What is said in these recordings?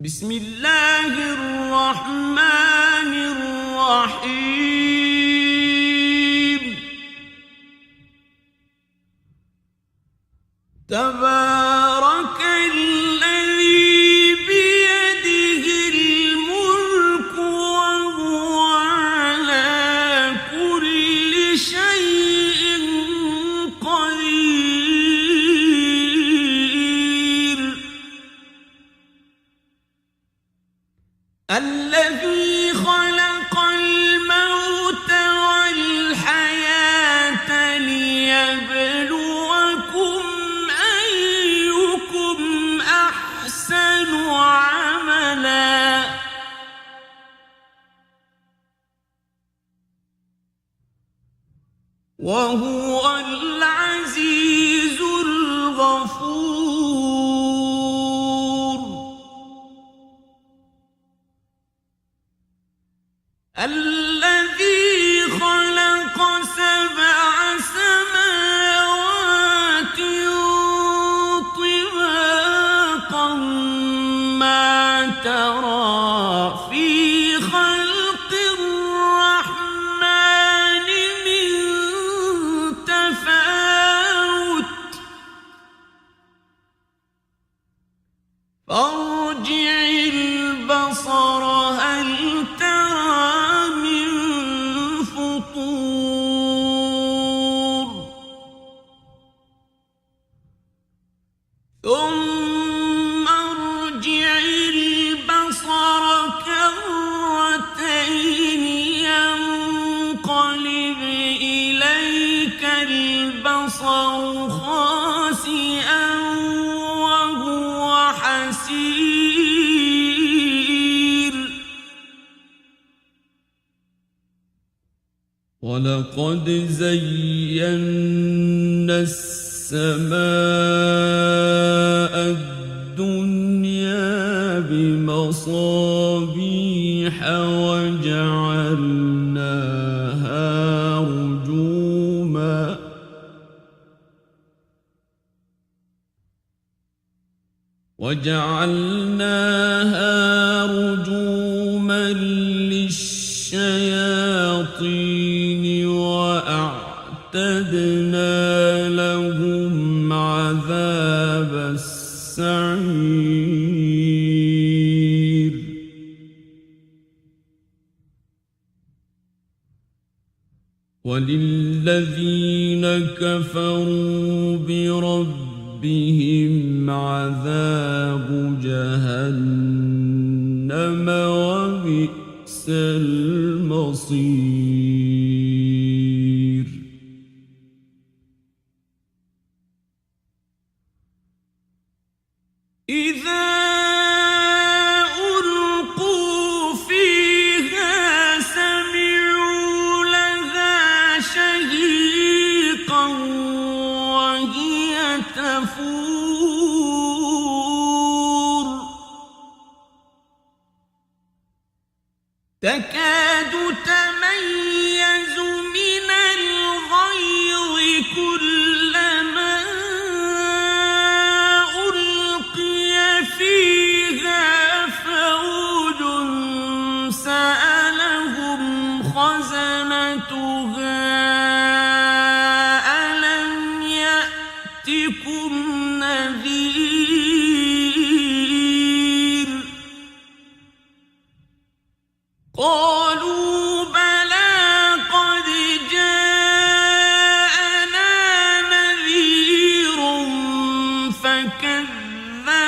بسم الله الرحمن الرحيم تبارك الذي بيده الملك وهو على كل شيء قدير الذي خلق الموت والحياة ليبلوكم أيكم أحسن عملا وهو العزيز الغفور الذي خلق سبع سماوات طباقا ما ترى في خلق الرحمن من تفاوت فارجع البصر هل ترى من فطور ثم ارجع البصر كرتين ينقلب إليك البصر خاسئا وهو حسير ولقد زينا السماء الدنيا بمصابيح وجعلناها رجوما للشياطين وأعتدنا لهم عذاب السعير وللذين كفروا بربهم عذاب جهنم وبئس المصير إذا ألقوا فيها سمعوا لها شهيقا وهي تفور تكاد تميز من الغيظ كلما ألقي فيها فوج سألهم خزنتها ألم يأتكم نذير قالوا بلى قد جاءنا نذير فكذبنا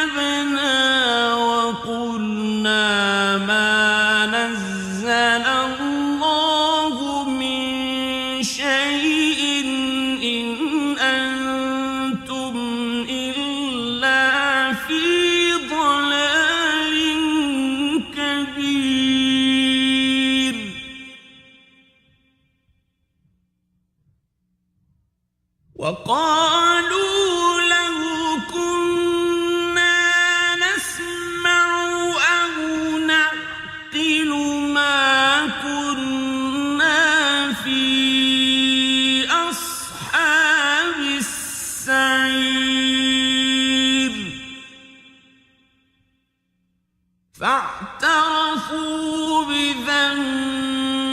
فاعترفوا بذنبهم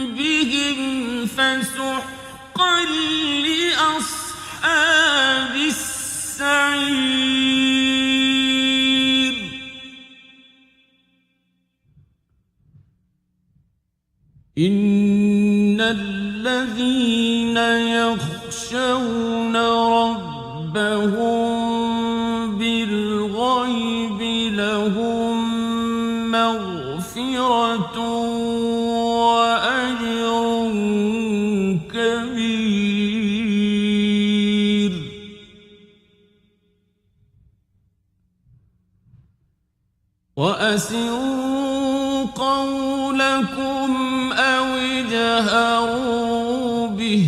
فسحقا لأصحاب السعير. إن الذين يخشون ربهم بالغيب لهم مغفرة وأجر كبير. وأسروا قولكم أو اجهروا به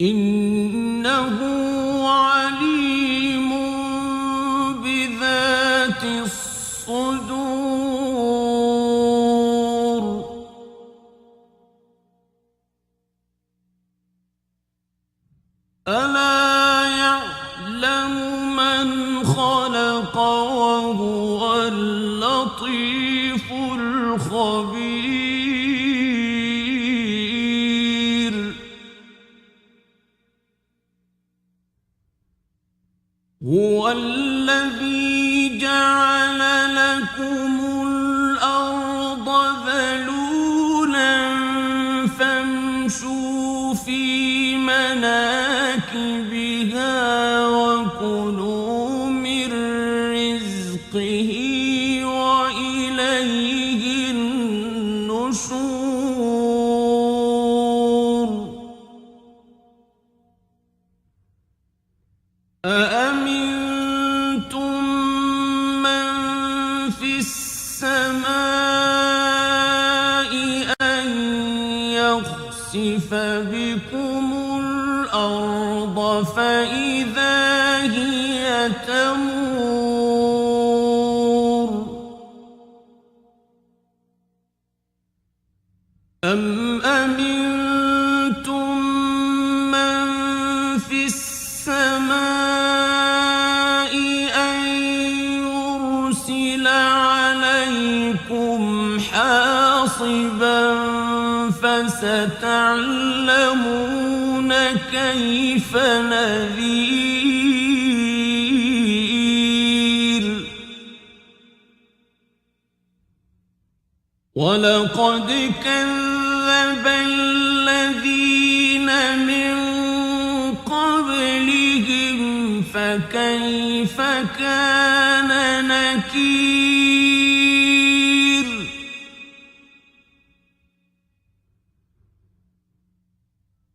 إنه عليم بذات الصدور. ألا يعلم من خلق وهو اللطيف الخبير. هو الذي جعل لكم الأرض ذلولا فامشوا في مناكبها وكلوا من رزقه وإليه النشور. أأمنتم من في السماء أن يخسف بكم الأرض فإذا هي تمور. أم أمنتم من في السماء أن يرسل عليكم حاصبا فستعلمون كيف نذير. ولقد كذب الذين من قبلهم فكيف كان نكير.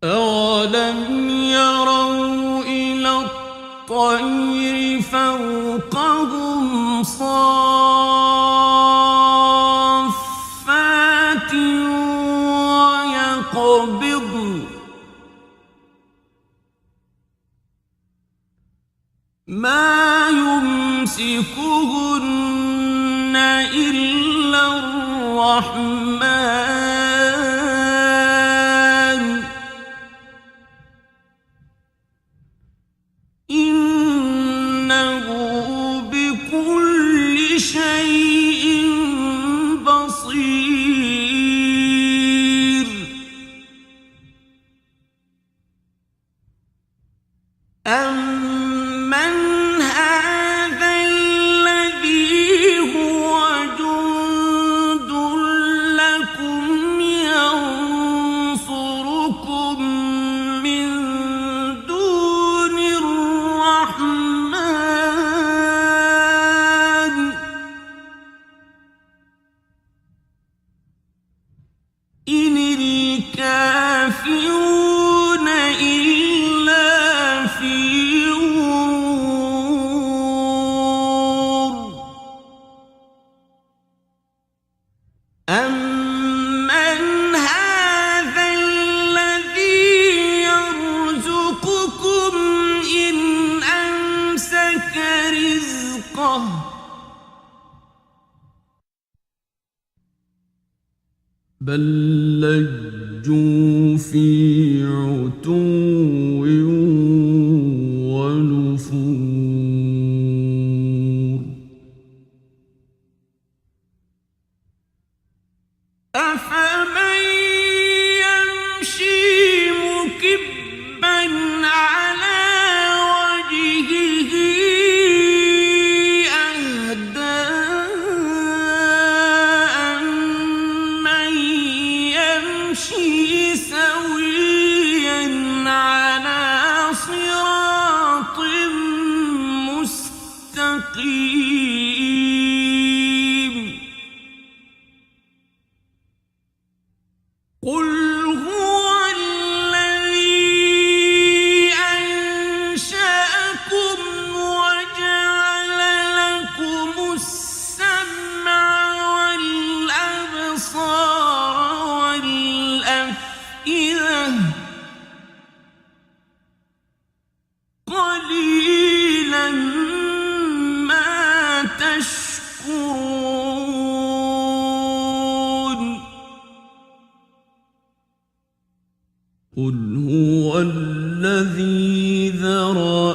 أولم يروا إلى الطير فوقهم صافات ويقبضن ما يمسكهن إلا الرحمن إنه بكل شيء بصير. أمن هذا الذي هو جند لكم ينصركم من دون الرحمن إن الكافرون إلا في غرور. أمن هذا الذي يرزقكم إن أمسك رزقه بل لجوا في عتو ونفور.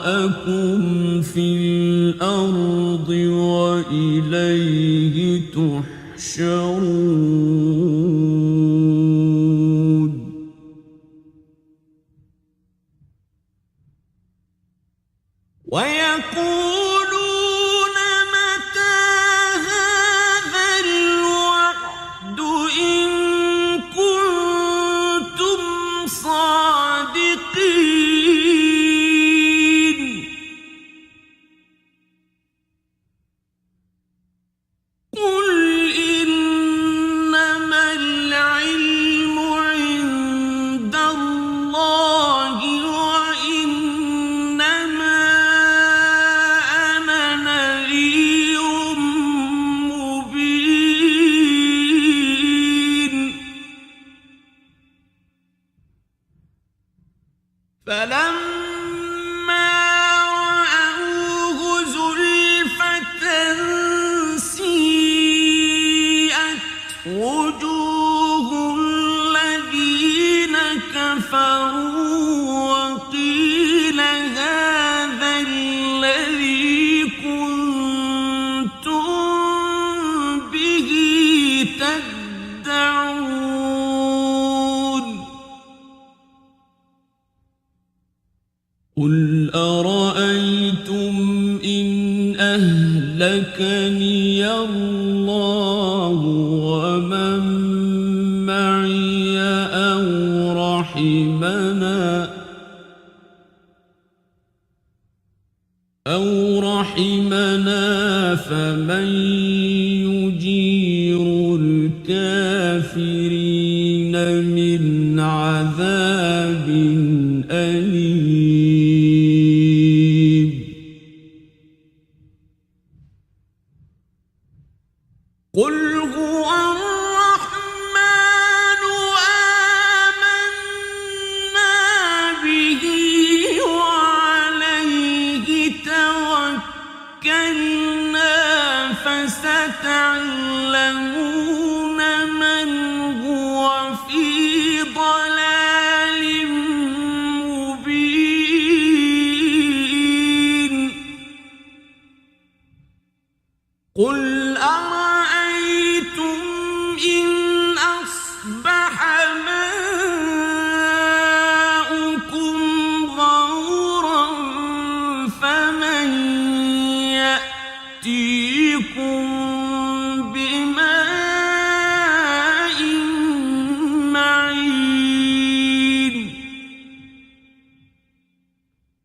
ذرأكم في الأرض وإليه تحشرون ويقولون متى هذا الوعد إن كنتم صادقين قل إنما العلم عند الله وإنما أنا نذير مبين فلما رأوه زلفة سيئت وجوه الذين كفروا وقيل هذا الذي كنتم به تدعون قل أرأيتم إن أهلكني الله ومن معي أو رحمنا فمن يجير الكافرين من عذاب أليم قل هو الرحمن آمنا به وعليه توكلنا فستعلمون من هو في ضلال مبين قل أرأيتم إن أصبح ماؤكم غورا فمن يأتيكم